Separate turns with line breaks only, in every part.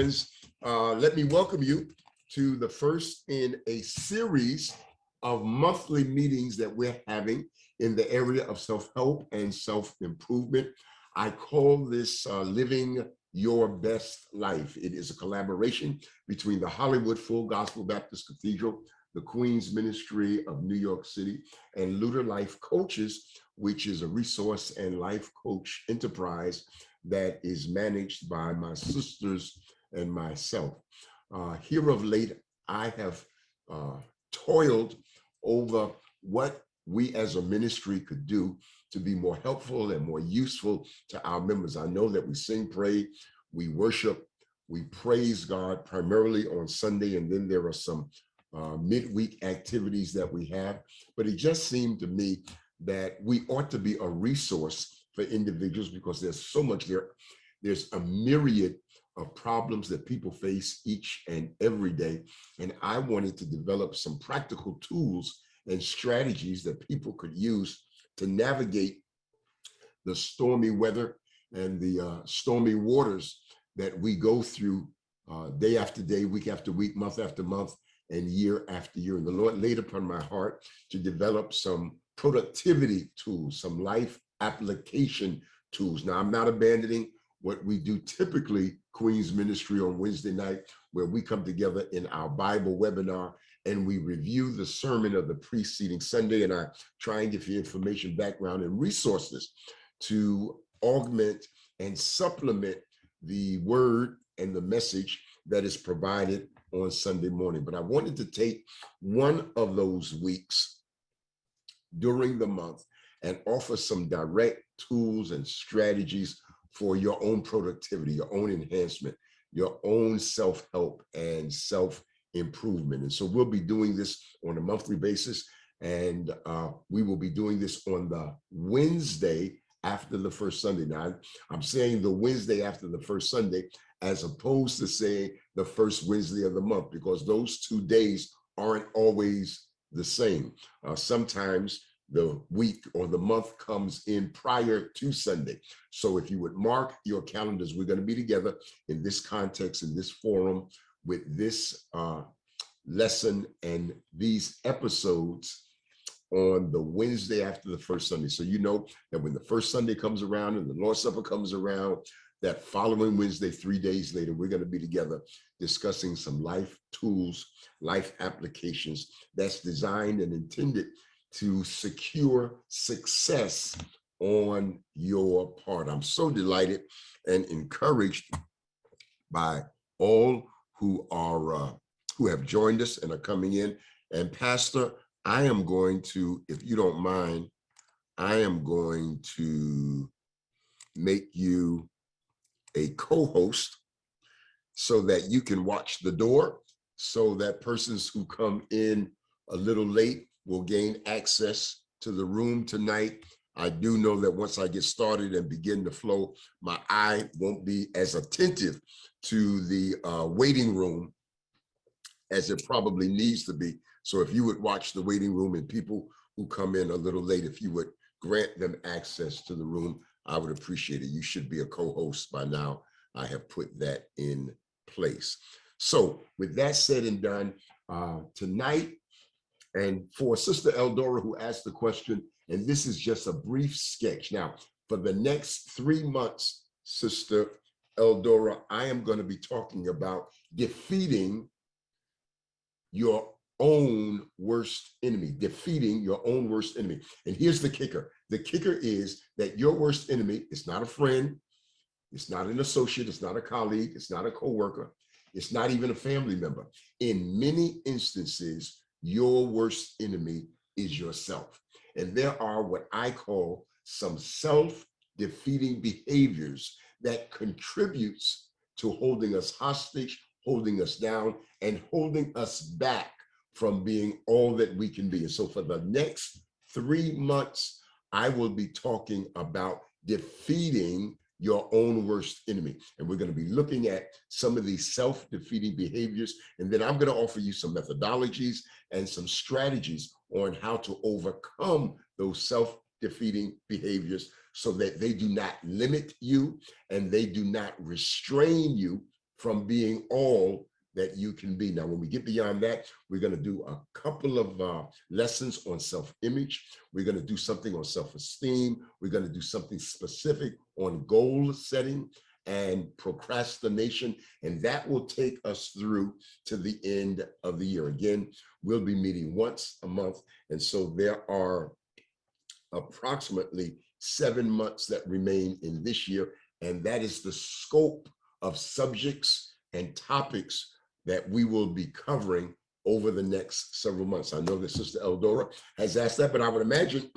friends. Let me welcome you to the first in a series of monthly meetings that we're having in the area of self-help and self-improvement. I call this Living Your Best Life. It is a collaboration between the Hollywood Full Gospel Baptist Cathedral, the Queen's Ministry of New York City, and Lewter Life Coaches, which is a resource and life coach enterprise that is managed by my sisters and myself. Here of late, I have toiled over what we as a ministry could do to be more helpful and more useful to our members. I know that we sing, pray, we worship, we praise God primarily on Sunday, and then there are some midweek activities that we have. But it just seemed to me that we ought to be a resource for individuals because there's so much there. There's a myriad of problems that people face each and every day. And I wanted to develop some practical tools and strategies that people could use to navigate the stormy weather and the stormy waters that we go through day after day, week after week, month after month, and year after year. And the Lord laid upon my heart to develop some productivity tools, some life application tools. Now, I'm not abandoning what we do typically, Queen's Ministry on Wednesday night, where we come together in our Bible webinar and we review the sermon of the preceding Sunday, and I try and give you information, background, and resources to augment and supplement the word and the message that is provided on Sunday morning. But I wanted to take one of those weeks during the month and offer some direct tools and strategies for your own productivity, your own enhancement, your own self-help and self-improvement. And so we'll be doing this on a monthly basis, and we will be doing this on the Wednesday after the first Sunday. Now, I'm saying the Wednesday after the first Sunday, as opposed to saying the first Wednesday of the month, because those 2 days aren't always the same. Sometimes the week or the month comes in prior to Sunday. So if you would mark your calendars, we're going to be together in this context, in this forum, with this lesson and these episodes on the Wednesday after the first Sunday. So you know that when the first Sunday comes around and the Lord's Supper comes around, that following Wednesday, 3 days later, we're going to be together discussing some life tools, life applications that's designed and intended to secure success on your part. I'm so delighted and encouraged by all who have joined us and are coming in. And Pastor, I am going to, if you don't mind, I am going to make you a co-host so that you can watch the door, so that persons who come in a little late will gain access to the room tonight. I do know that once I get started and begin to flow, my eye won't be as attentive to the waiting room as it probably needs to be. So if you would watch the waiting room and people who come in a little late, if you would grant them access to the room, I would appreciate it. You should be a co-host by now. I have put that in place. So with that said and done, tonight, and for Sister Eldora who asked the question, and this is just a brief sketch. Now, for the next 3 months, Sister Eldora, I am going to be talking about defeating your own worst enemy, defeating your own worst enemy. And here's the kicker. The kicker is that your worst enemy is not a friend, it's not an associate, it's not a colleague, it's not a coworker, it's not even a family member. In many instances, your worst enemy is yourself. And there are what I call some self-defeating behaviors that contributes to holding us hostage, holding us down, and holding us back from being all that we can be. And so for the next 3 months, I will be talking about defeating your own worst enemy. And we're going to be looking at some of these self-defeating behaviors. And then I'm going to offer you some methodologies and some strategies on how to overcome those self-defeating behaviors so that they do not limit you and they do not restrain you from being all that you can be. Now, when we get beyond that, we're going to do a couple of lessons on self-image. We're going to do something on self-esteem. We're going to do something specific on goal setting and procrastination, and that will take us through to the end of the year. Again, we'll be meeting once a month, and so there are approximately 7 months that remain in this year, and that is the scope of subjects and topics that we will be covering over the next several months. I know that Sister Eldora has asked that, but I would imagine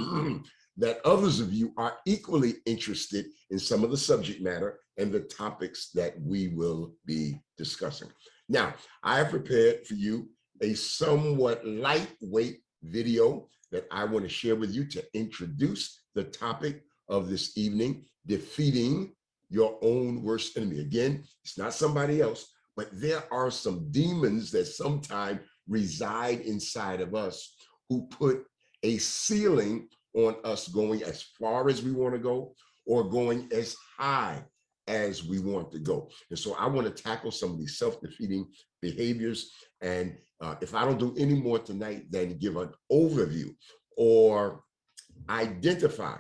that others of you are equally interested in some of the subject matter and the topics that we will be discussing. Now, I have prepared for you a somewhat lightweight video that I want to share with you to introduce the topic of this evening, defeating your own worst enemy. Again, it's not somebody else, but there are some demons that sometimes reside inside of us who put a ceiling on us going as far as we want to go or going as high as we want to go. And so I want to tackle some of these self-defeating behaviors. And if I don't do any more tonight than give an overview or identify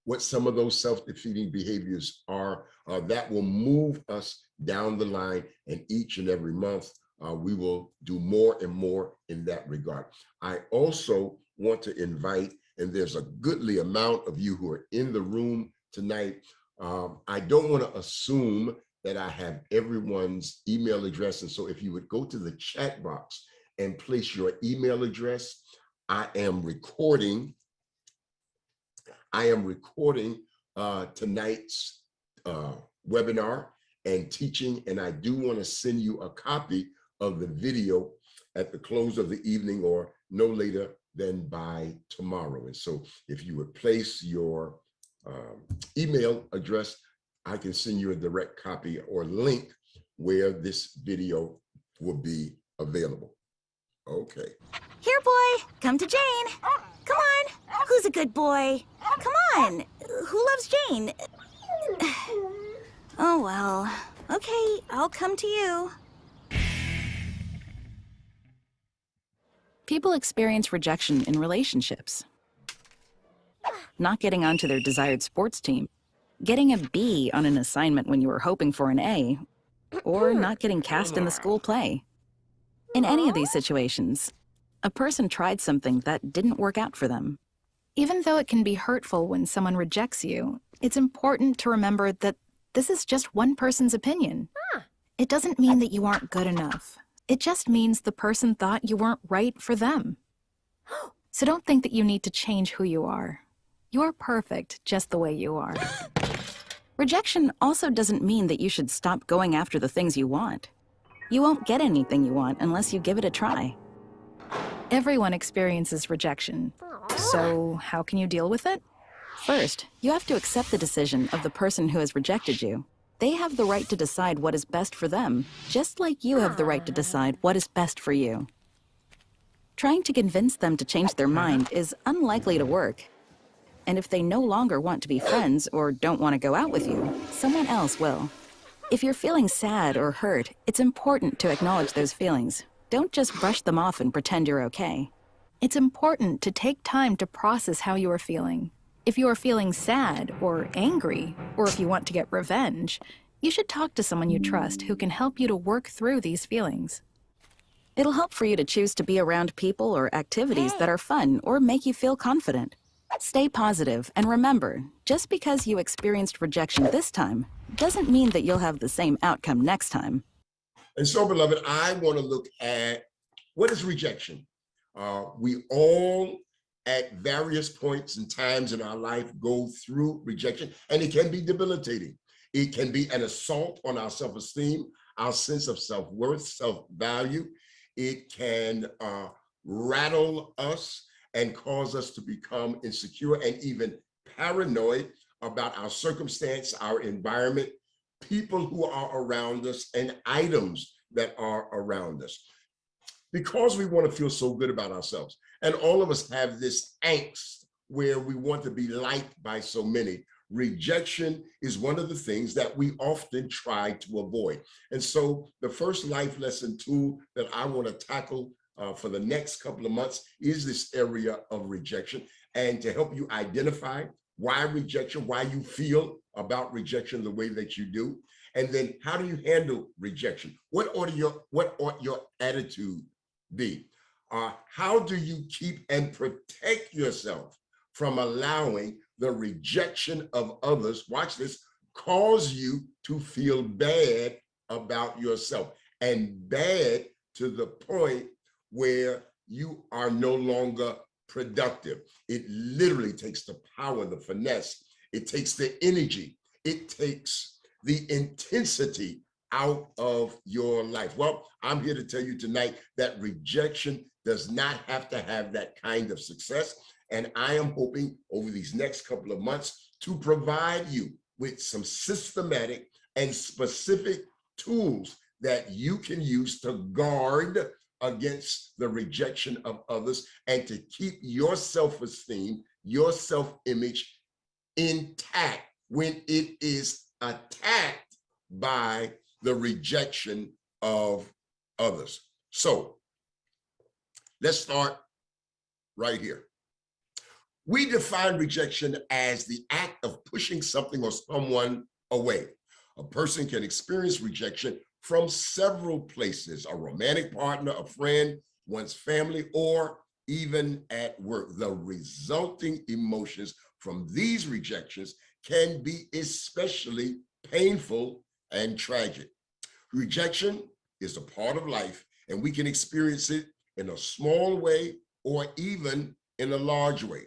what some of those self-defeating behaviors are, that will move us down the line. And each and every month, we will do more and more in that regard. I also want to invite, and there's a goodly amount of you who are in the room tonight. I don't want to assume that I have everyone's email address. And so if you would go to the chat box and place your email address, I am recording tonight's webinar and teaching, and I do want to send you a copy of the video at the close of the evening or no later than by tomorrow. And so if you would place your email address, I can send you a direct copy or link where this video will be available. Okay.
Here, boy, come to Jane. Come on. Who's a good boy? Come on. Who loves Jane? Oh, well. Okay, I'll come to you.
People experience rejection in relationships. Not getting onto their desired sports team, getting a B on an assignment when you were hoping for an A, or not getting cast in the school play. In any of these situations, a person tried something that didn't work out for them. Even though it can be hurtful when someone rejects you, it's important to remember that this is just one person's opinion. It doesn't mean that you aren't good enough. It just means the person thought you weren't right for them. So don't think that you need to change who you are. You're perfect just the way you are. Rejection also doesn't mean that you should stop going after the things you want. You won't get anything you want unless you give it a try. Everyone experiences rejection. So how can you deal with it? First, you have to accept the decision of the person who has rejected you. They have the right to decide what is best for them, just like you have the right to decide what is best for you. Trying to convince them to change their mind is unlikely to work. And if they no longer want to be friends or don't want to go out with you, someone else will. If you're feeling sad or hurt, it's important to acknowledge those feelings. Don't just brush them off and pretend you're okay. It's important to take time to process how you are feeling. If you are feeling sad or angry, or if you want to get revenge, you should talk to someone you trust who can help you to work through these feelings. It'll help for you to choose to be around people or activities that are fun or make you feel confident. Stay positive and remember, just because you experienced rejection this time doesn't mean that you'll have the same outcome next time.
And so, beloved, I want to look at what is rejection. We all, at various points and times in our life, go through rejection, and it can be debilitating. It can be an assault on our self-esteem, our sense of self-worth, self-value. It can rattle us and cause us to become insecure and even paranoid about our circumstance, our environment, people who are around us, and items that are around us. Because we want to feel so good about ourselves. And all of us have this angst where we want to be liked by so many. rejection is one of the things that we often try to avoid. And so the first life lesson tool that I want to tackle for the next couple of months is this area of rejection, and to help you identify why rejection, why you feel about rejection the way that you do, and then how do you handle rejection? What ought your attitude be? How do you keep and protect yourself from allowing the rejection of others, watch this, cause you to feel bad about yourself, and bad to the point where you are no longer productive? It literally takes the power, the finesse, it takes the energy, it takes the intensity out of your life. Well, I'm here to tell you tonight that rejection does not have to have that kind of success. And I am hoping over these next couple of months to provide you with some systematic and specific tools that you can use to guard against the rejection of others and to keep your self-esteem, your self-image intact when it is attacked by the rejection of others. So let's start right here. We define rejection as the act of pushing something or someone away. A person can experience rejection from several places: a romantic partner, a friend, one's family, or even at work. The resulting emotions from these rejections can be especially painful and tragic. Rejection is a part of life, and we can experience it in a small way or even in a large way.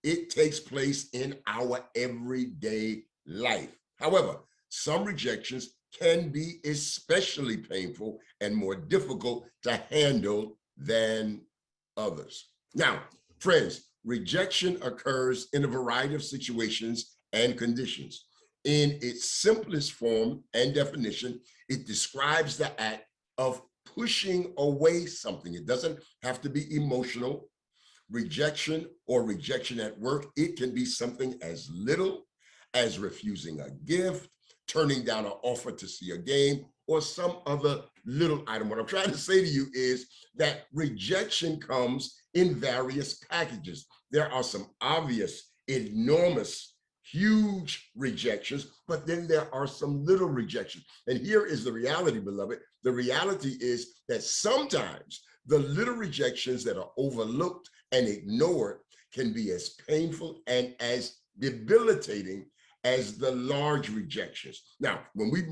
It takes place in our everyday life. However, some rejections can be especially painful and more difficult to handle than others. Now, friends, rejection occurs in a variety of situations and conditions. In its simplest form and definition, it describes the act of pushing away something. It doesn't have to be emotional. Rejection or rejection at work, it can be something as little as refusing a gift, turning down an offer to see a game, or some other little item. What I'm trying to say to you is that rejection comes in various packages. There are some obvious, enormous, huge rejections, but then there are some little rejections. And here is the reality, beloved. The reality is that sometimes the little rejections that are overlooked and ignored can be as painful and as debilitating as the large rejections. Now, when we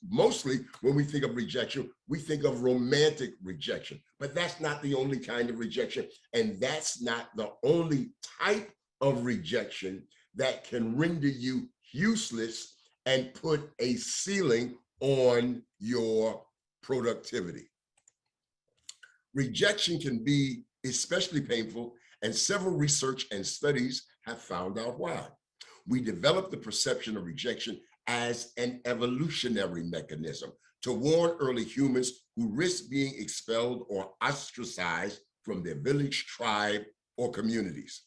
mostly when we think of rejection, we think of romantic rejection, but that's not the only kind of rejection, and that's not the only type of rejection that can render you useless and put a ceiling on your productivity. Rejection can be especially painful, and several research and studies have found out why. We develop the perception of rejection as an evolutionary mechanism to warn early humans who risk being expelled or ostracized from their village, tribe, or communities.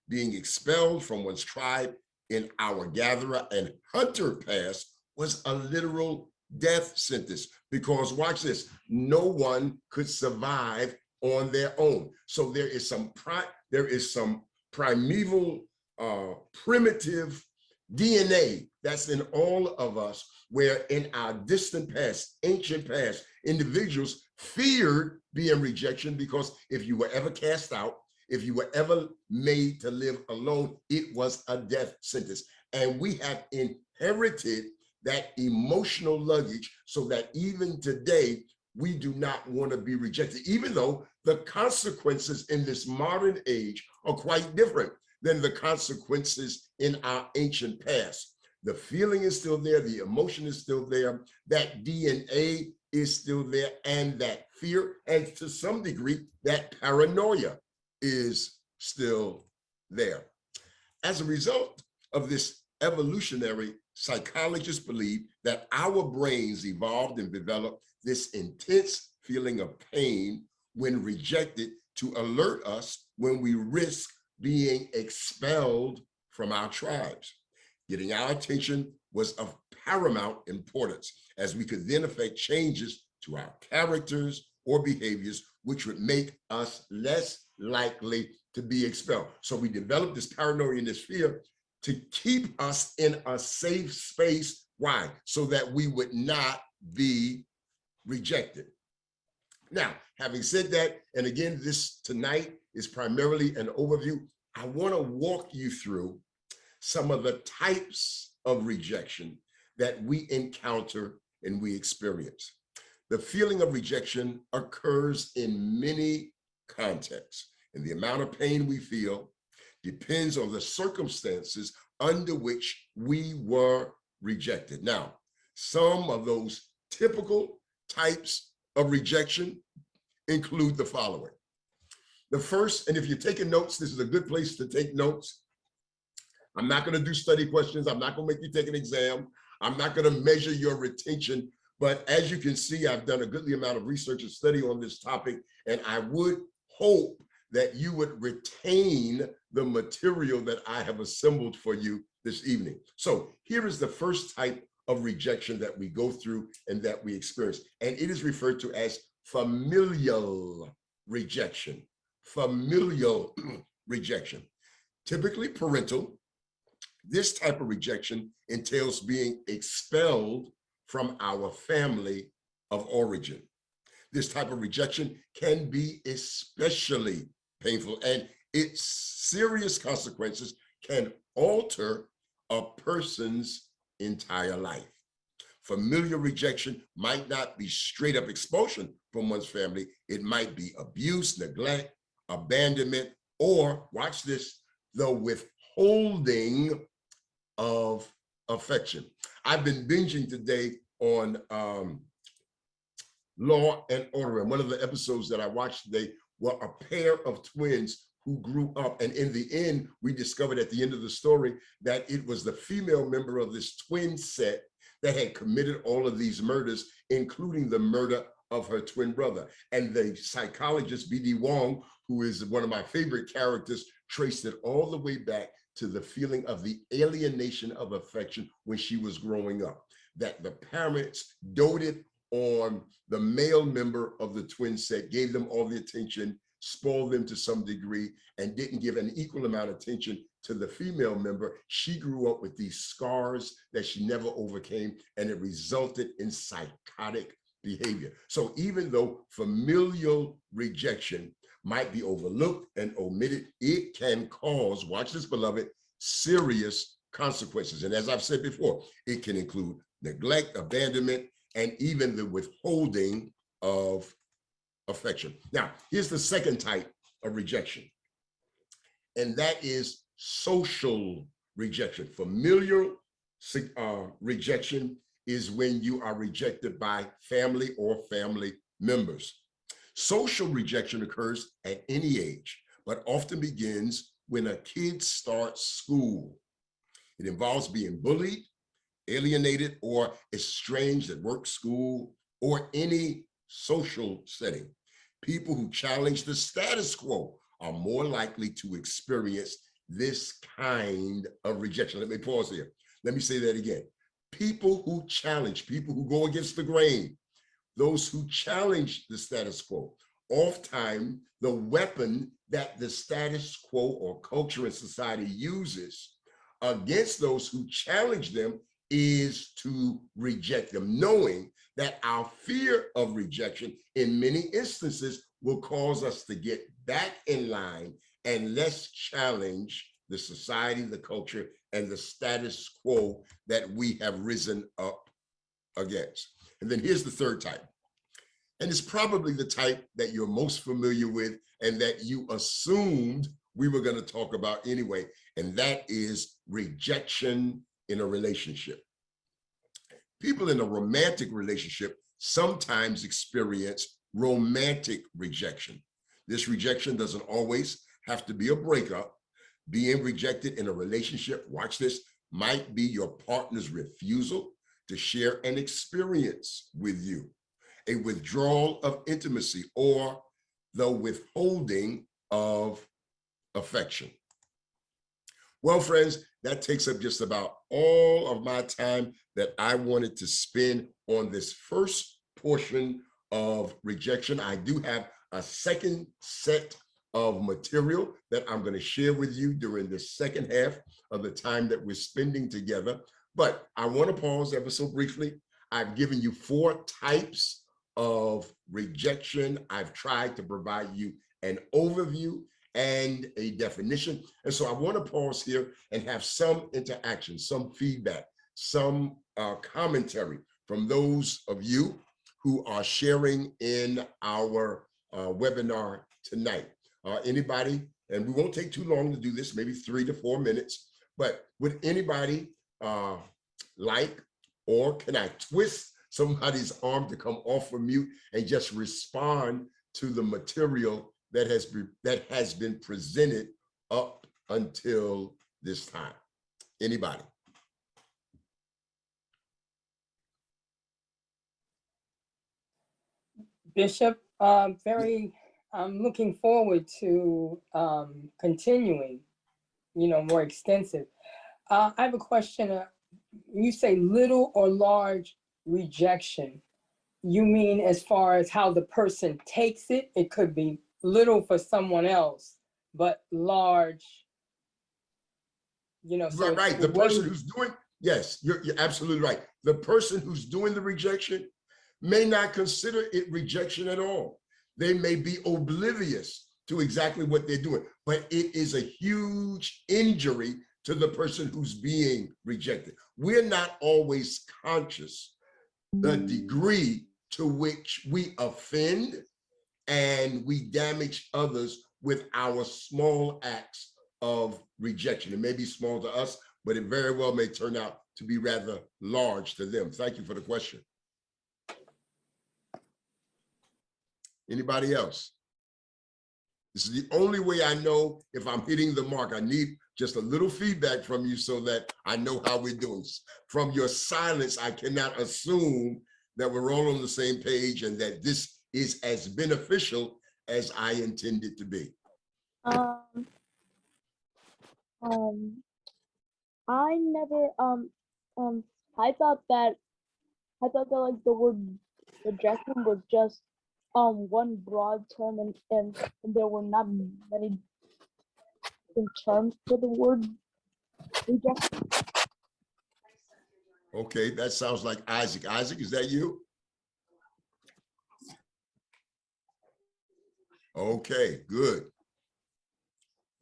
Being expelled from one's tribe in our gatherer and hunter past was a literal death sentence, because watch this, no one could survive on their own. So there is some primeval, primitive DNA that's in all of us, where in our distant past, ancient past, individuals feared being rejection, because if you were ever cast out, if you were ever made to live alone, it was a death sentence. And we have inherited that emotional luggage, so that even today, we do not want to be rejected, even though the consequences in this modern age are quite different than the consequences in our ancient past. The feeling is still there, the emotion is still there, that DNA is still there, and that fear, and to some degree, that paranoia is still there. As a result of this evolutionary, psychologists believe that our brains evolved and developed this intense feeling of pain when rejected to alert us when we risk being expelled from our tribes. Getting our attention was of paramount importance, as we could then affect changes to our characters or behaviors, which would make us less likely to be expelled. So we developed this paranoia and this fear to keep us in a safe space. Why? So that we would not be rejected. Now, having said that, and again, this tonight is primarily an overview, I want to walk you through some of the types of rejection that we encounter and we experience. The feeling of rejection occurs in many contexts, and the amount of pain we feel depends on the circumstances under which we were rejected. Now, some of those typical types of rejection include the following. The first, and if you're taking notes, this is a good place to take notes. I'm not going to do study questions. I'm not going to make you take an exam. I'm not going to measure your retention. But as you can see, I've done a goodly amount of research and study on this topic, and I would hope that you would retain the material that I have assembled for you this evening. So here is the first type of rejection that we go through and that we experience, and it is referred to as familial rejection. Familial rejection, typically parental. This type of rejection entails being expelled from our family of origin. This type of rejection can be especially painful, and its serious consequences can alter a person's entire life. Familial rejection might not be straight up expulsion from one's family. It might be abuse, neglect, abandonment, or, watch this, the withholding of affection. I've been binging today on Law and Order, and one of the episodes that I watched today were a pair of twins who grew up, and in the end, we discovered at the end of the story that it was the female member of this twin set that had committed all of these murders, including the murder of her twin brother. And the psychologist, B.D. Wong, who is one of my favorite characters, traced it all the way back to the feeling of the alienation of affection when she was growing up, that the parents doted on the male member of the twin set, gave them all the attention, spoiled them to some degree, and didn't give an equal amount of attention to the female member. She grew up with these scars that she never overcame, and it resulted in psychotic behavior. So even though familial rejection might be overlooked and omitted, it can cause, watch this, beloved, serious consequences. And as I've said before, it can include neglect, abandonment, and even the withholding of affection. Now, here's the second type of rejection, and that is social rejection. Familial rejection is when you are rejected by family or family members. Social rejection occurs at any age, but often begins when a kid starts school. It involves being bullied, alienated, or estranged at work, school, or any social setting. People who challenge the status quo are more likely to experience this kind of rejection. Let me pause here. Let me say that again. People who challenge, people who go against the grain, those who challenge the status quo, oftentimes the weapon that the status quo or culture and society uses against those who challenge them is to reject them, knowing that our fear of rejection in many instances will cause us to get back in line and less challenge the society, the culture, and the status quo that we have risen up against. And then here's the third type. And it's probably the type that you're most familiar with and that you assumed we were going to talk about anyway, and that is rejection in a relationship. People in a romantic relationship sometimes experience romantic rejection. This rejection doesn't always have to be a breakup. Being rejected in a relationship, watch this, might be your partner's refusal to share an experience with you, a withdrawal of intimacy, or the withholding of affection. Well, friends, that takes up just about all of my time that I wanted to spend on this first portion of rejection. I do have a second set of material that I'm going to share with you during the second half of the time that we're spending together. But I want to pause ever so briefly. I've given you 4 types of rejection. I've tried to provide you an overview and a definition. And so I want to pause here and have some interaction, some feedback, some commentary from those of you who are sharing in our webinar tonight. Anybody, and we won't take too long to do this, maybe 3 to 4 minutes, but would anybody like, or can I twist somebody's arm to come off of mute and just respond to the material that has been presented up until this time? Anybody?
Bishop, I'm looking forward to continuing, more extensive. I have a question. You say little or large rejection. You mean as far as how the person takes it? It could be little for someone else, but large, so
right. The person who's doing, yes, you're absolutely right. The person who's doing the rejection may not consider it rejection at all. They may be oblivious to exactly what they're doing, but it is a huge injury to the person who's being rejected. We're not always conscious the degree to which we offend and we damage others with our small acts of rejection. It may be small to us, but it very well may turn out to be rather large to them. Thank you for the question. Anybody else? This is the only way I know if I'm hitting the mark. I need just a little feedback from you so that I know how we're doing. From your silence, I cannot assume that we're all on the same page and that this is as beneficial as I intended to be.
I never I thought that like the word rejection was just one broad term and there were not many terms for the word rejection.
Okay, that sounds like Isaac. Isaac, is that you? Okay, good.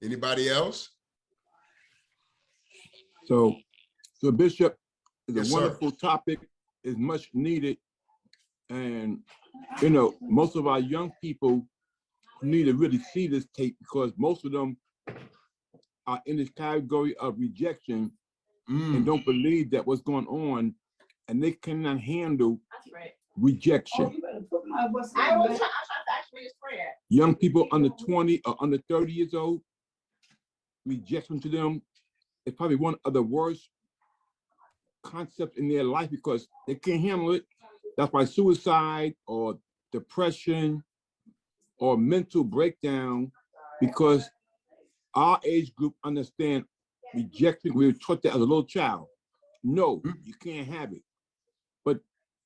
Anybody else?
So Bishop, it's
Yes,
a wonderful topic, is much needed. And, most of our young people need to really see this tape because most of them are in this category of rejection and don't believe that what's going on, and they cannot handle rejection. Young people under 20 or under 30 years old, rejection to them is probably one of the worst concepts in their life because they can't handle it. That's why suicide or depression or mental breakdown, because our age group understand rejection. We were taught that as a little child. No, you can't have it.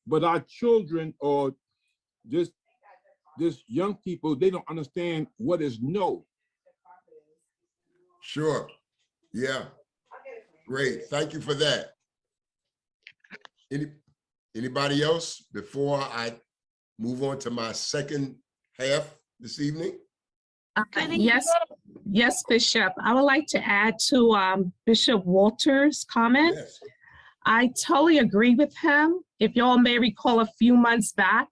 But our children or just young people, they don't understand what is no.
Sure. Yeah. Great. Thank you for that. Anybody else before I move on to my second half this evening?
Yes, Bishop. I would like to add to Bishop Walter's comment.
Yes.
I totally agree with him. If y'all may recall, a few months back,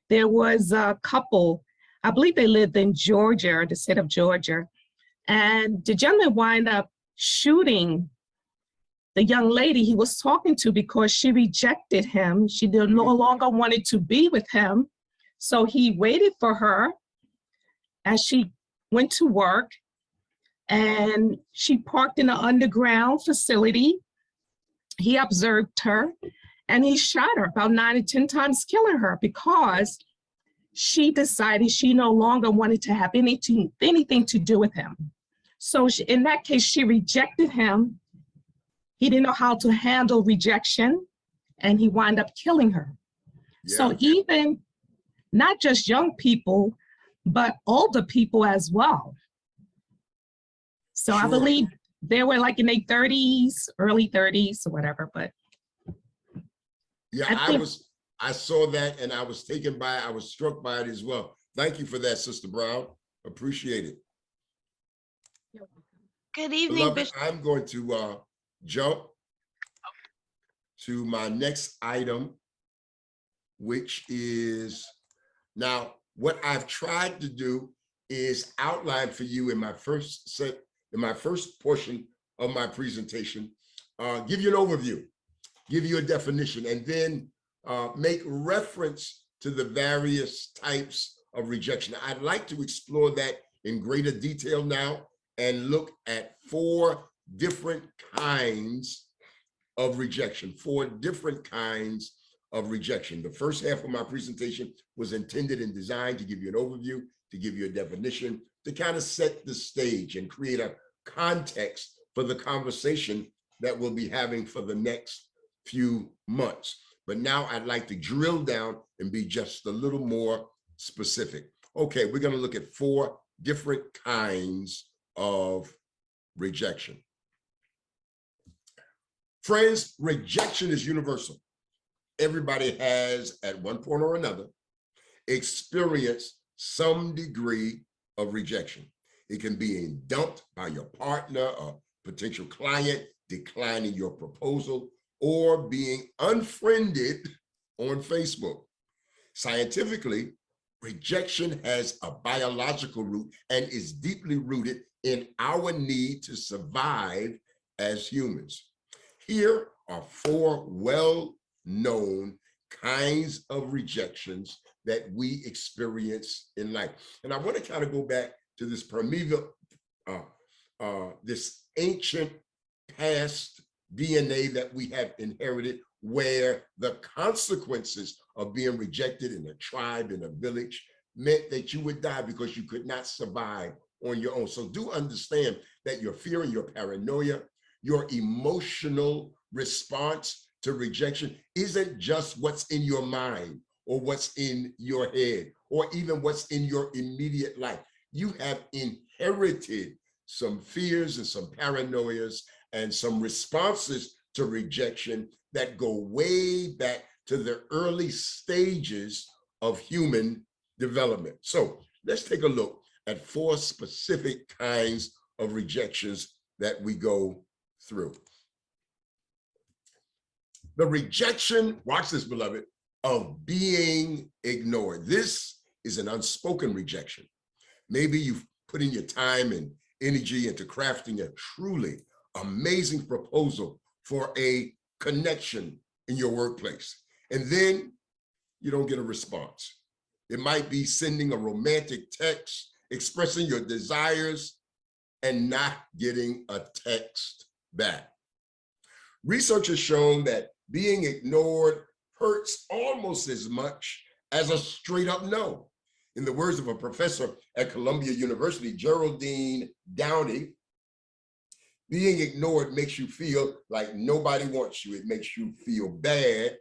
there was a couple, I believe they lived in Georgia, the state of Georgia, and the gentleman wound up shooting the young lady he was talking to because she rejected him. She no longer wanted to be with him. So he waited for her as she went to work, and she parked in an underground facility. He observed her and he shot her about 9 or 10 times, killing her because she decided she no longer wanted to have anything to do with him. So in that case, she rejected him. He didn't know how to handle rejection, and he wound up killing her.
Yeah.
So even not just young people, but older people as well. So I
Sure.
believe they were like in their 30s, early 30s or whatever, but.
Yeah, I saw that and I was struck by it as well. Thank you for that, Sister Brown. Appreciate it.
Good evening,
Beloved,
Bishop.
I'm going to jump to my next item, which is, now what I've tried to do is outline for you in my first portion of my presentation, give you an overview, give you a definition, and then make reference to the various types of rejection. I'd like to explore that in greater detail now and look at 4 different kinds of rejection, 4 different kinds of rejection. The first half of my presentation was intended and designed to give you an overview, to give you a definition, to kind of set the stage and create a context for the conversation that we'll be having for the next few months. But now I'd like to drill down and be just a little more specific. Okay, we're going to look at 4 different kinds of rejection. Friends, rejection is universal. Everybody has, at one point or another, experienced some degree of rejection. It can be being dumped by your partner or potential client, declining your proposal, or being unfriended on Facebook. Scientifically, rejection has a biological root and is deeply rooted in our need to survive as humans. Here are 4 well-known kinds of rejections that we experience in life. And I want to kind of go back to this primeval, this ancient past DNA that we have inherited, where the consequences of being rejected in a tribe, in a village, meant that you would die because you could not survive on your own. So do understand that your fear and your paranoia, your emotional response to rejection isn't just what's in your mind or what's in your head or even what's in your immediate life. You have inherited some fears and some paranoias and some responses to rejection that go way back to the early stages of human development. So let's take a look at 4 specific kinds of rejections that we go through. The rejection, watch this, beloved, of being ignored. This is an unspoken rejection. Maybe you've put in your time and energy into crafting a truly amazing proposal for a connection in your workplace, and then you don't get a response. It might be sending a romantic text, expressing your desires, and not getting a text back. Research has shown that being ignored hurts almost as much as a straight up no. In the words of a professor at Columbia University, Geraldine Downey, being ignored makes you feel like nobody wants you. It makes you feel bad,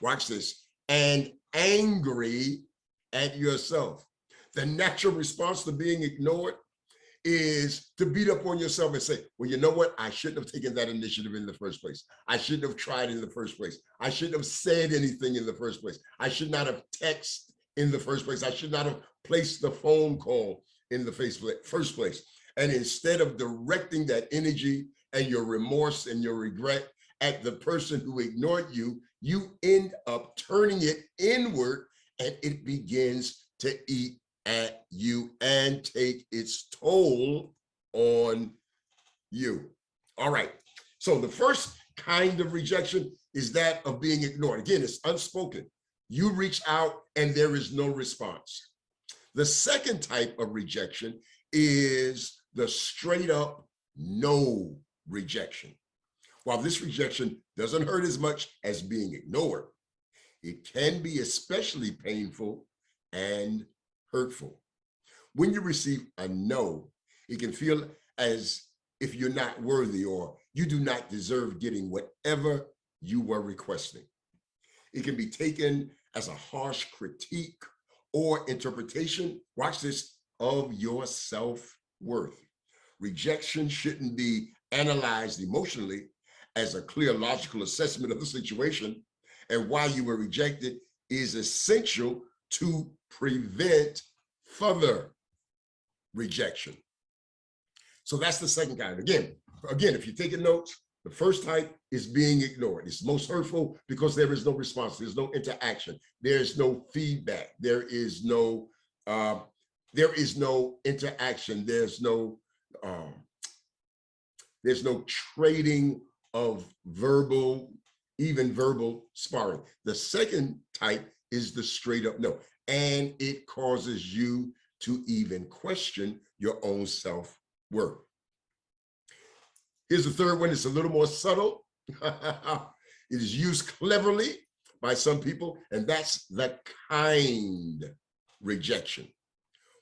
watch this, and angry at yourself. The natural response to being ignored is to beat up on yourself and say, well, you know what? I shouldn't have taken that initiative in the first place. I shouldn't have tried in the first place. I shouldn't have said anything in the first place. I should not have texted in the first place. I should not have placed the phone call in the first place. And instead of directing that energy and your remorse and your regret at the person who ignored you, you end up turning it inward and it begins to eat at you and take its toll on you. All right. So the first kind of rejection is that of being ignored. Again, it's unspoken. You reach out and there is no response. The second type of rejection is the straight up no rejection. While this rejection doesn't hurt as much as being ignored, it can be especially painful and hurtful. When you receive a no, it can feel as if you're not worthy or you do not deserve getting whatever you were requesting. It can be taken as a harsh critique or interpretation, watch this, of your self-worth. Rejection shouldn't be analyzed emotionally as a clear logical assessment of the situation, and why you were rejected is essential to prevent further rejection. So that's the second kind. Again, if you're taking notes, the first type is being ignored. It's most hurtful because there is no response. There's no interaction. There's no feedback. There is no interaction. There's no trading of even verbal sparring. The second type is the straight up no, and it causes you to even question your own self-worth. Here's the third one. It's a little more subtle. It is used cleverly by some people, and that's the kind rejection.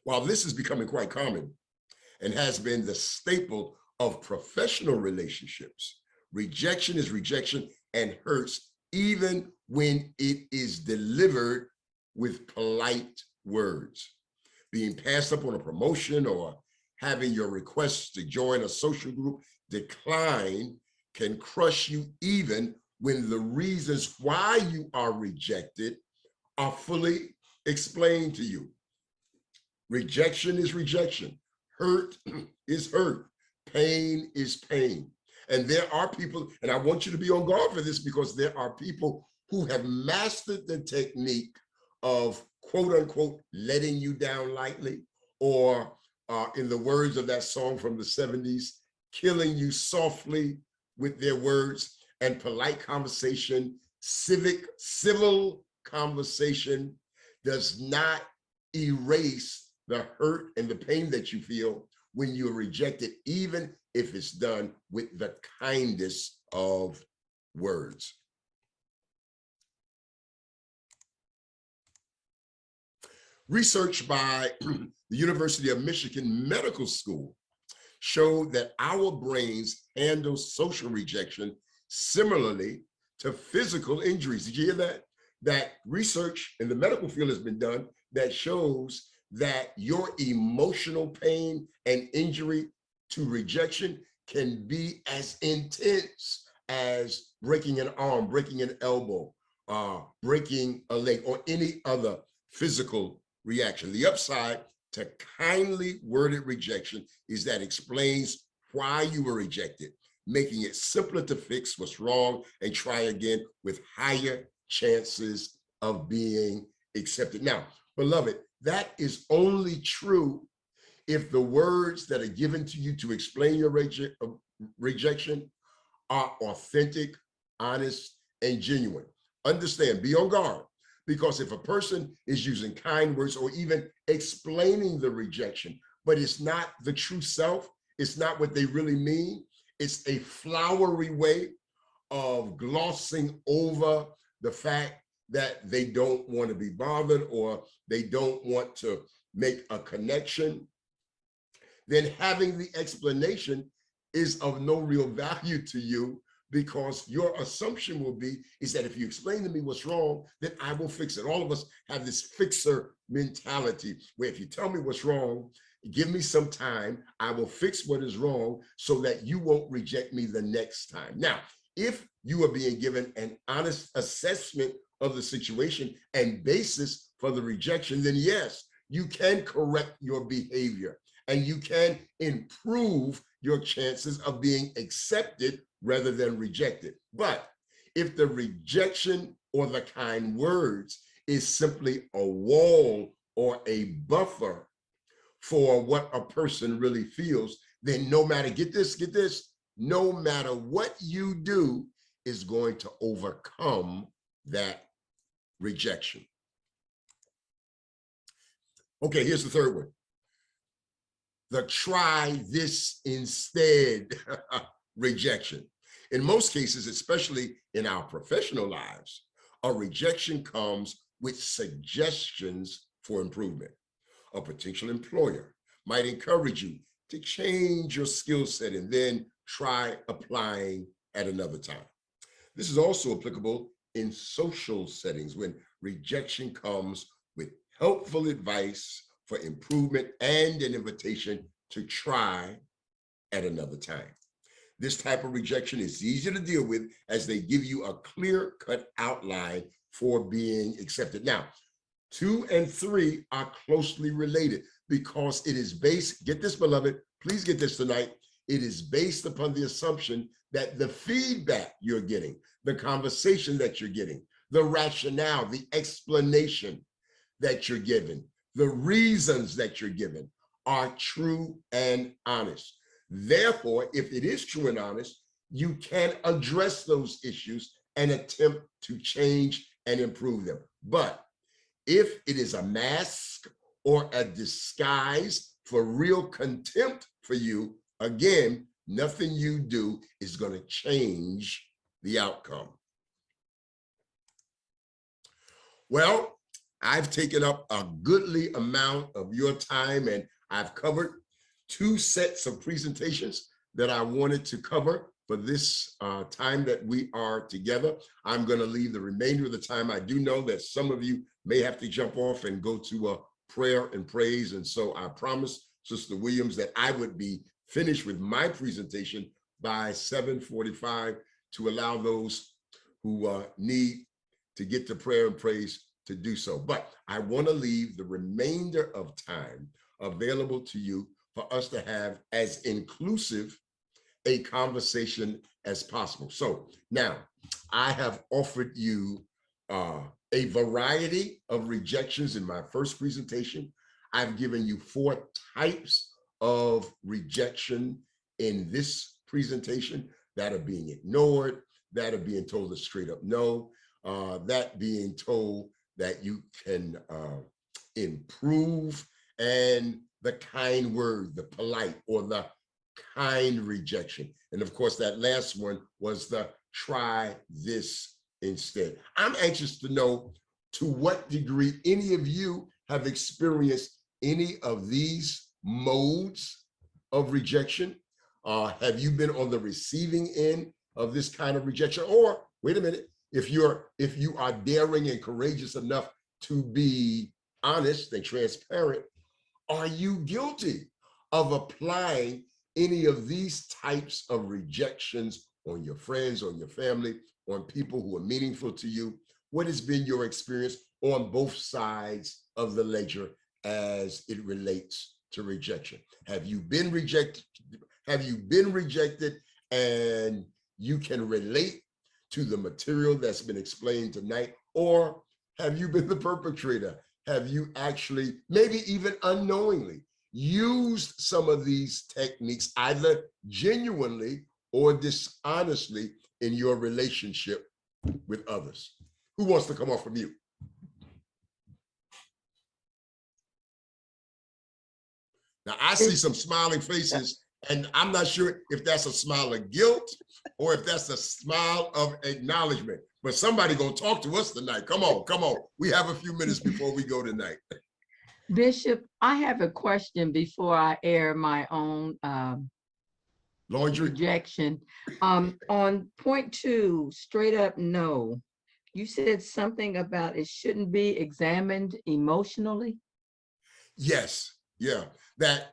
While this is becoming quite common and has been the staple of professional relationships, rejection is rejection and hurts even when it is delivered with polite words. Being passed up on a promotion or having your request to join a social group decline can crush you even when the reasons why you are rejected are fully explained to you. Rejection is rejection. Hurt is hurt. Pain is pain. And there are people, and I want you to be on guard for this, because there are people who have mastered the technique of quote unquote letting you down lightly, or in the words of that song from the 70s, killing you softly with their words. And polite conversation, civil conversation does not erase the hurt and the pain that you feel when you're rejected, even if it's done with the kindest of words. Research by the University of Michigan Medical School showed that our brains handle social rejection similarly to physical injuries. Did you hear that? That research in the medical field has been done that shows that your emotional pain and injury to rejection can be as intense as breaking an arm, breaking an elbow, breaking a leg, or any other physical reaction. The upside to kindly worded rejection is that it explains why you were rejected, making it simpler to fix what's wrong and try again with higher chances of being accepted. Now, beloved, that is only true if the words that are given to you to explain your rejection are authentic, honest, and genuine. Understand, be on guard, because if a person is using kind words or even explaining the rejection, but it's not the true self, it's not what they really mean, it's a flowery way of glossing over the fact that they don't want to be bothered or they don't want to make a connection, then having the explanation is of no real value to you, because your assumption will be is that if you explain to me what's wrong, then I will fix it. All of us have this fixer mentality where if you tell me what's wrong, give me some time, I will fix what is wrong so that you won't reject me the next time. Now, if you are being given an honest assessment of the situation and basis for the rejection, then yes, you can correct your behavior and you can improve your chances of being accepted rather than rejected. But if the rejection or the kind words is simply a wall or a buffer for what a person really feels, then no matter, get this, no matter what you do is going to overcome that rejection. Okay, here's the third one. The try this instead rejection. In most cases, especially in our professional lives, a rejection comes with suggestions for improvement. A potential employer might encourage you to change your skill set and then try applying at another time. This is also applicable in social settings when rejection comes with helpful advice for improvement and an invitation to try at another time. This type of rejection is easier to deal with as they give you a clear-cut outline for being accepted. Now, 2 and 3 are closely related because it is based, get this, beloved, please get this tonight, it is based upon the assumption that the feedback you're getting, the conversation that you're getting, the rationale, the explanation that you're given, the reasons that you're given are true and honest. Therefore, if it is true and honest, you can address those issues and attempt to change and improve them. But if it is a mask or a disguise for real contempt for you, again, nothing you do is going to change the outcome. Well, I've taken up a goodly amount of your time, and I've covered 2 sets of presentations that I wanted to cover for this time that we are together. I'm going to leave the remainder of the time. I do know that some of you may have to jump off and go to a prayer and praise. And so I promised Sister Williams that I would be finished with my presentation by 7:45 to allow those who need to get to prayer and praise to do so. But I want to leave the remainder of time available to you for us to have as inclusive a conversation as possible. So now I have offered you a variety of rejections in my first presentation. I've given you 4 types of rejection in this presentation that are being ignored, that are being told a straight up no, that being told that you can improve, and the kind word, the polite or the kind rejection. And of course, that last one was the try this instead. I'm anxious to know to what degree any of you have experienced any of these modes of rejection. Have you been on the receiving end of this kind of rejection? Or wait a minute, if you are daring and courageous enough to be honest and transparent, are you guilty of applying any of these types of rejections on your friends, on your family, on people who are meaningful to you? What has been your experience on both sides of the ledger as it relates to rejection? Have you been rejected? Have you been rejected and you can relate to the material that's been explained tonight? Or have you been the perpetrator? Have you actually, maybe even unknowingly, used some of these techniques either genuinely or dishonestly in your relationship with others? Who wants to come off from mute? Now, I see some smiling faces, and I'm not sure if that's a smile of guilt or if that's a smile of acknowledgement. But somebody gonna talk to us tonight. Come on, come on. We have a few minutes before we go tonight.
Bishop, I have a question before I air my own
Laundry
rejection. On point 2, straight up no, you said something about it shouldn't be examined emotionally.
Yes, yeah. That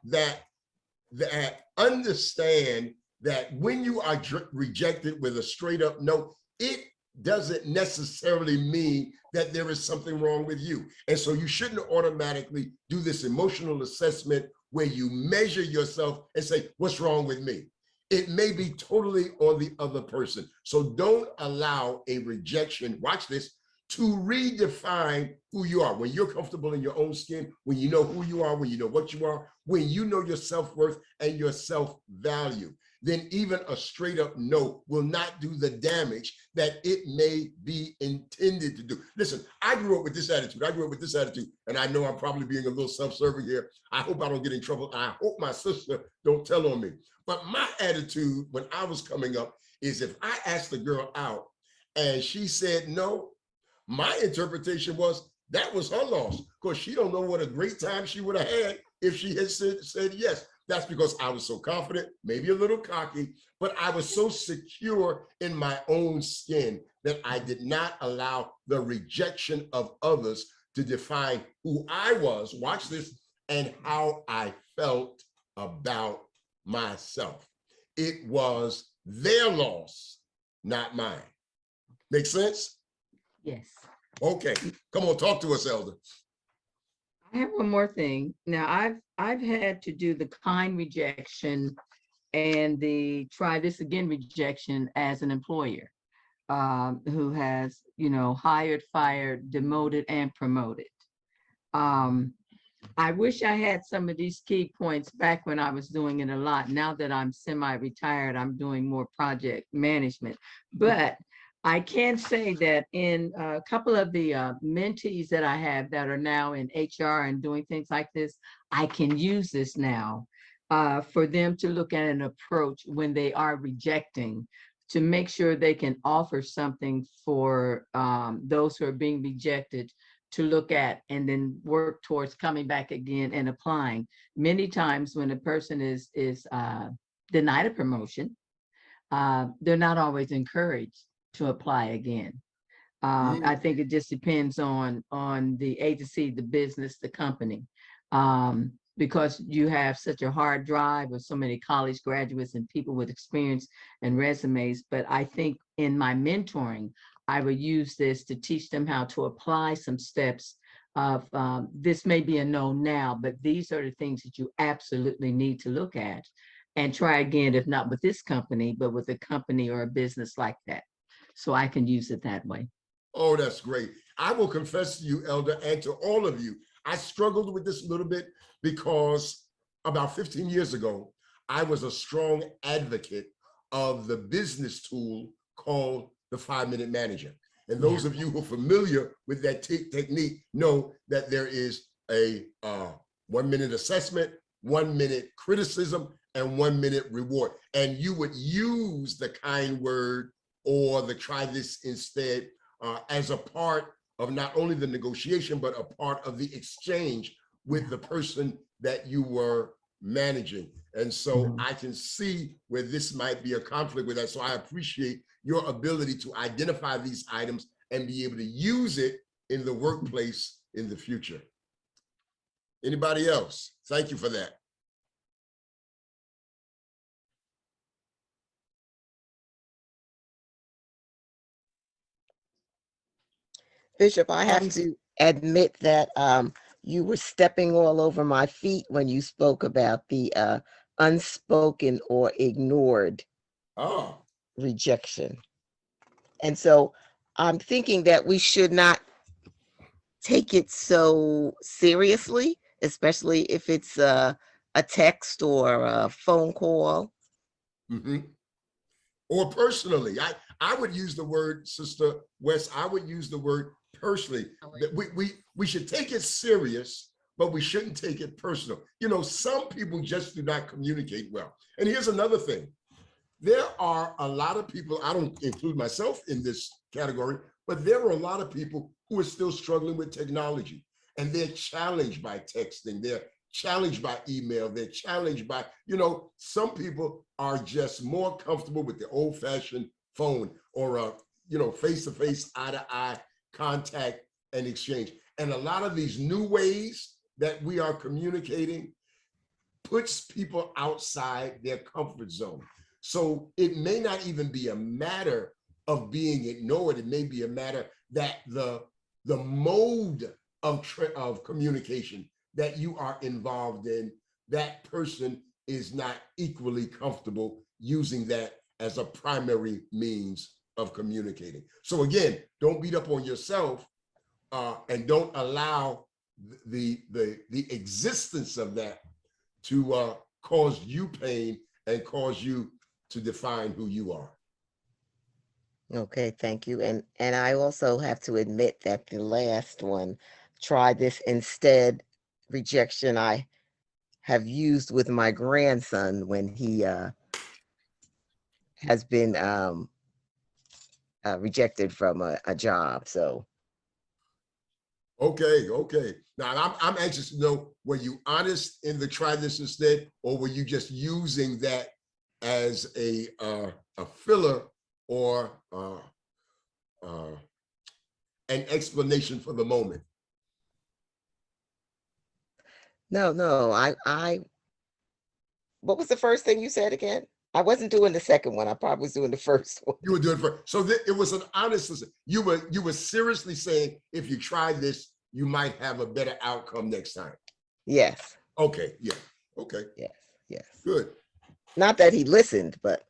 understand that when you are rejected with a straight up no, it doesn't necessarily mean that there is something wrong with you. And so you shouldn't automatically do this emotional assessment where you measure yourself and say, what's wrong with me? It may be totally on the other person. So don't allow a rejection, watch this, to redefine who you are. When you're comfortable in your own skin, when you know who you are, when you know what you are, when you know your self-worth and your self-value, then even a straight up no will not do the damage that it may be intended to do. Listen, I grew up with this attitude. And I know I'm probably being a little self-serving here. I hope I don't get in trouble. I hope my sister don't tell on me. But my attitude when I was coming up is if I asked the girl out and she said no, my interpretation was that was her loss, because she don't know what a great time she would have had if she had said yes. That's because I was so confident, maybe a little cocky, but I was so secure in my own skin that I did not allow the rejection of others to define who I was, watch this, and how I felt about myself. It was their loss, not mine. Make sense?
Yes.
Okay, come on, talk to us, Elder.
I have one more thing. Now, I've had to do the kind rejection and the try this again rejection as an employer, who has, hired, fired, demoted, and promoted. I wish I had some of these key points back when I was doing it a lot. Now that I'm semi-retired, I'm doing more project management. But I can say that in a couple of the mentees that I have that are now in HR and doing things like this, I can use this now for them to look at an approach when they are rejecting, to make sure they can offer something for those who are being rejected to look at, and then work towards coming back again and applying. Many times when a person is denied a promotion, they're not always encouraged to apply again. I think it just depends on the agency, the business, the company, because you have such a hard drive with so many college graduates and people with experience and resumes. But I think in my mentoring, I would use this to teach them how to apply some steps of this may be a no now, but these are the things that you absolutely need to look at and try again, if not with this company, but with a company or a business like that. So I can use it that way.
Oh, that's great. I will confess to you, Elder, and to all of you, I struggled with this a little bit because about 15 years ago, I was a strong advocate of the business tool called the 5-minute manager. And those of you who are familiar with that technique know that there is a 1-minute assessment, 1-minute criticism, and 1-minute reward. And you would use the kind word or the try this instead as a part of not only the negotiation, but a part of the exchange with the person that you were managing. And so I can see where this might be a conflict with that. So I appreciate your ability to identify these items and be able to use it in the workplace in the future. Anybody else? Thank you for that.
Bishop, I have to admit that you were stepping all over my feet when you spoke about the unspoken or ignored rejection. And so I'm thinking that we should not take it so seriously, especially if it's a text or a phone call.
Or personally. I would use the word, Sister West, I would use the word personally. That we should take it serious, but we shouldn't take it personal. You know, some people just do not communicate well. And here's another thing. There are a lot of people, I don't include myself in this category, but there are a lot of people who are still struggling with technology, and they're challenged by texting. They're challenged by email. They're challenged by, some people are just more comfortable with the old-fashioned phone or face-to-face, eye-to-eye contact and exchange. And a lot of these new ways that we are communicating puts people outside their comfort zone. So it may not even be a matter of being ignored. It may be a matter that the mode of communication that you are involved in, that person is not equally comfortable using that as a primary means of communicating. So again, don't beat up on yourself and don't allow the existence of that to cause you pain and cause you to define who you are.
Okay, thank you. And I also have to admit that the last one, try this instead rejection, I have used with my grandson when he has been rejected from a job. So
Okay, okay. Now I'm anxious to know, were you honest in the try this instead, or were you just using that as a filler or an explanation for the moment?
No, what was the first thing you said again? I wasn't doing the second one. I probably was doing the first one.
You were doing first. So it was an honest, you were seriously saying, if you try this, you might have a better outcome next time.
Yes.
Okay, yeah, okay.
Yes, yes.
Good.
Not that he listened, but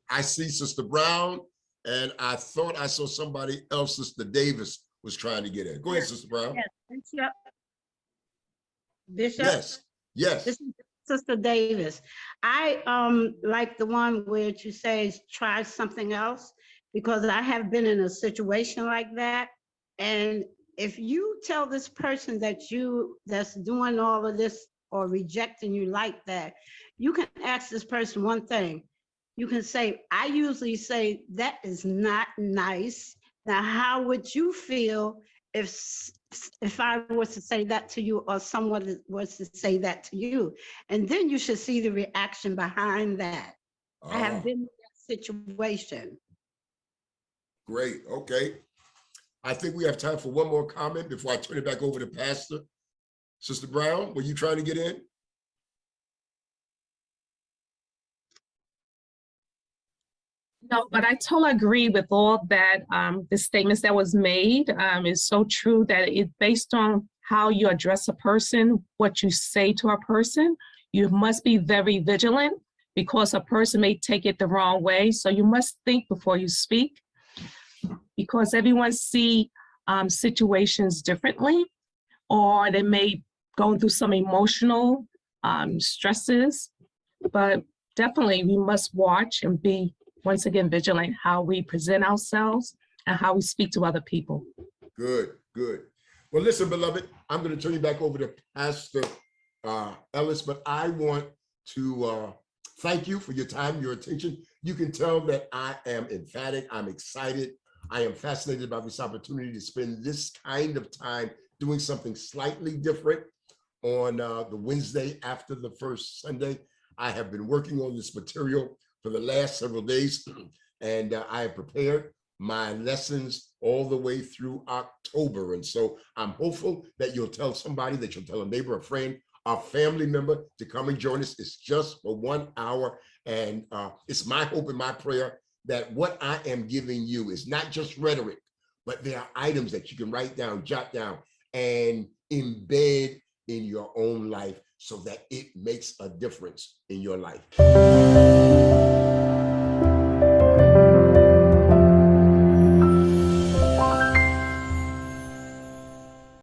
I see Sister Brown, and I thought I saw somebody else, Sister Davis, was trying to get in. Go ahead, Sister Brown.
Yes, Bishop. Bishop.
Yes, yes.
This is Sister Davis. I like the one where you say try something else, because I have been in a situation like that. And if you tell this person that's doing all of this or rejecting you like that, you can ask this person one thing. You can say, I usually say, that is not nice. Now, how would you feel if I was to say that to you, or someone was to say that to you? And then you should see the reaction behind that. I have been in that situation.
Great, okay. I think we have time for one more comment before I turn it back over to Pastor. Sister Brown, were you trying to get in?
No, but I totally agree with all that, the statements that was made. Is so true that it's based on how you address a person, what you say to a person. You must be very vigilant, because a person may take it the wrong way. So you must think before you speak, because everyone see situations differently, or they may go through some emotional stresses. But definitely we must watch and be, once again, vigilant how we present ourselves and how we speak to other people.
Good, good. Well, listen, beloved, I'm going to turn you back over to Pastor Ellis, but I want to thank you for your time, your attention. You can tell that I am emphatic. I'm excited. I am fascinated about this opportunity to spend this kind of time doing something slightly different on the Wednesday after the first Sunday. I have been working on this material for the last several days, and I have prepared my lessons all the way through October. And so I'm hopeful that you'll tell somebody, that you'll tell a neighbor, a friend, a family member to come and join us. It's just for 1 hour. And it's my hope and my prayer that what I am giving you is not just rhetoric, but there are items that you can write down, jot down, and embed in your own life so that it makes a difference in your life.